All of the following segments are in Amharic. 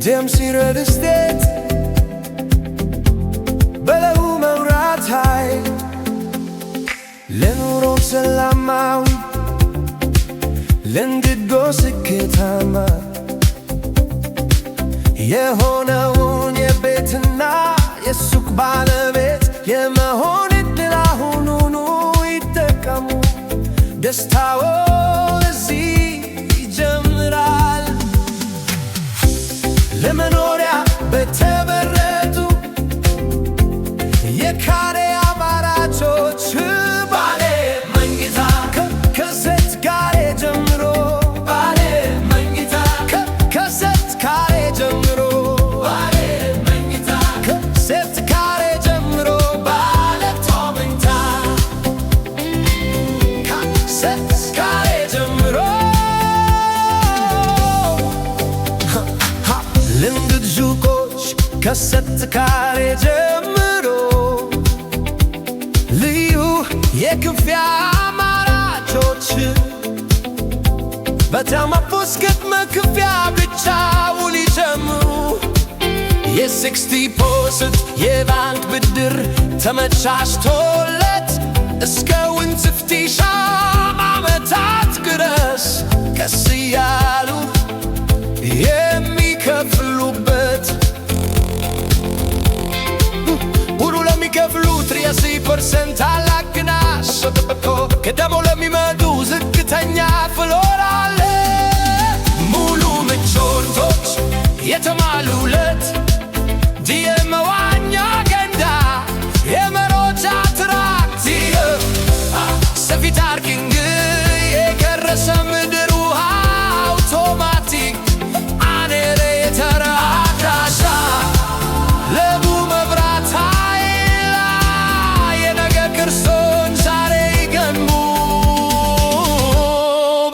DMC real estate በለው መብራት ኃይል ለኑሮ ሰላማዊ ለእንግዶ ስኬታማ የሆነውን የቤትና የሱቅ ባለቤት የመሆን ዕድል አሁኑኑ ይጠቀሙ። ደስታዎ እዚህ ይጀምራል። ለመኖሪያ በተመረጡ የካሬ አማራጮች ባለ መኝታ ከሴት ካሬ ጀምሮ ባለ መኝታ ከሴት ካሬ ጀምሮ ባለ መኝታ ከሴት ካሬ ጀምሮ ባለ መኝታ ከሴት ካሬ ጀምሮ ልምድ ሱቆች ከሴት ካሬ ጀምሮ ልዩ የክፍያ አማራጮች በተማፖስ ቅድመ ክፍያ ብቻ ውል ይጀምሩ። የ60% የባንክ ብድር ተመቻችቶለት እስከ ወንዝፍቲሻ ዓመታት ድረስ ቀስ እያሉ የሚከፍሉበት ሁሉ ለሚከፍሉት 30% ታላቅ ቅናሽ ከደሞ ለሚመጡ ዝቅተኛ ፍሎር አለ። ሙሉ ምቾቶች የተሟሉለት ዲኤም መዋኛ ገንዳ የመሮጫ ትራክ ሰፊ ፓርኪንግ የከረሰ ምድር ውሃ አውቶማቲክ አኔሬተር አድራሻ ለቡ መብራት ኃይል የነገ ቅርሶን ዛሬ ይገንቡ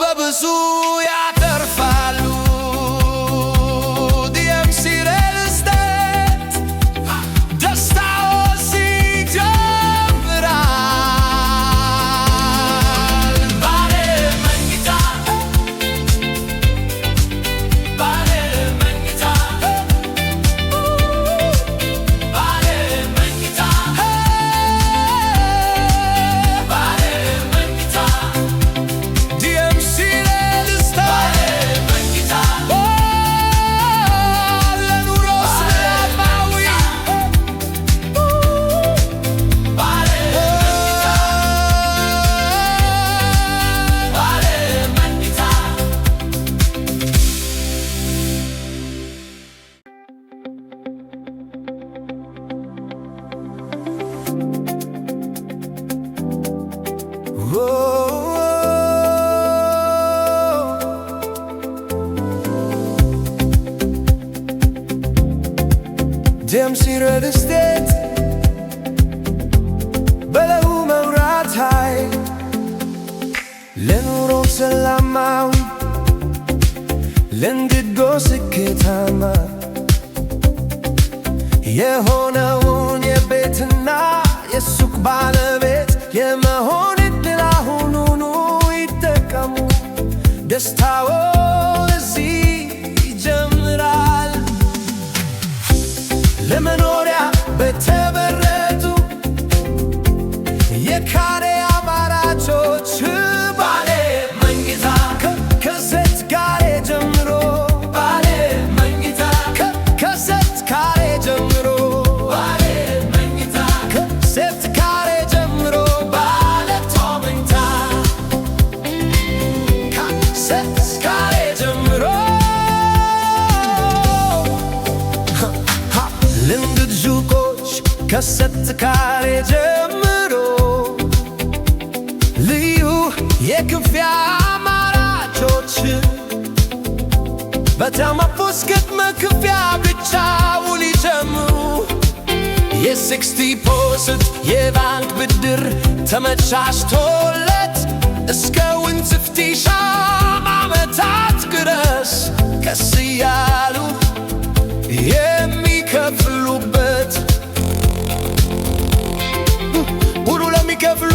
በብዙ ያተርፋሉ። DMC real estate ደስታዎ ይጀምራል። ባለ መኝታ ባለ መኝታ ባለ መኝታ ባለ መኝታ DMC real estate መኝታ ለኑሮ ሰላማዊ ባለ መኝታ ባለ መኝታ DMC real estate በለው መብራት ኃይል ለኑሮ ሰላማዊ ለእንግዶ ስኬታማ የሆነውን የቤትና የሱቅ ባለቤት የመሆን ዕድል አሁኑኑ ይጠቀሙ። ደስታዎ እዚህ ይጀምራል። ለመኖሪያ በተመረጡ የካሬ አማራጮች ባለ መኝታ ከሴት ካሬ ጀምሮ ባለ መኝታ ከሴት ካሬ ጀምሮ ባለ መኝታ ከሴት ካሬ ጀምሮ ባለ መኝታ ከሴት ካሬ ጀምሮ ልምድ ሱቆች ከሴት ካሬ ጀምሮ ልዩ የክፍያ አማራጮች በተማፖስ ቅድመ ክፍያ ብቻ ውል ይጀምሩ። የ60% የባንክ ብድር ተመቻችቶለት እስከ ወንዝፍቲሻ ዓመታት ድረስ ቀስ እያሉ የሚከፍሉበት ሁሉ ለሚከፍሉ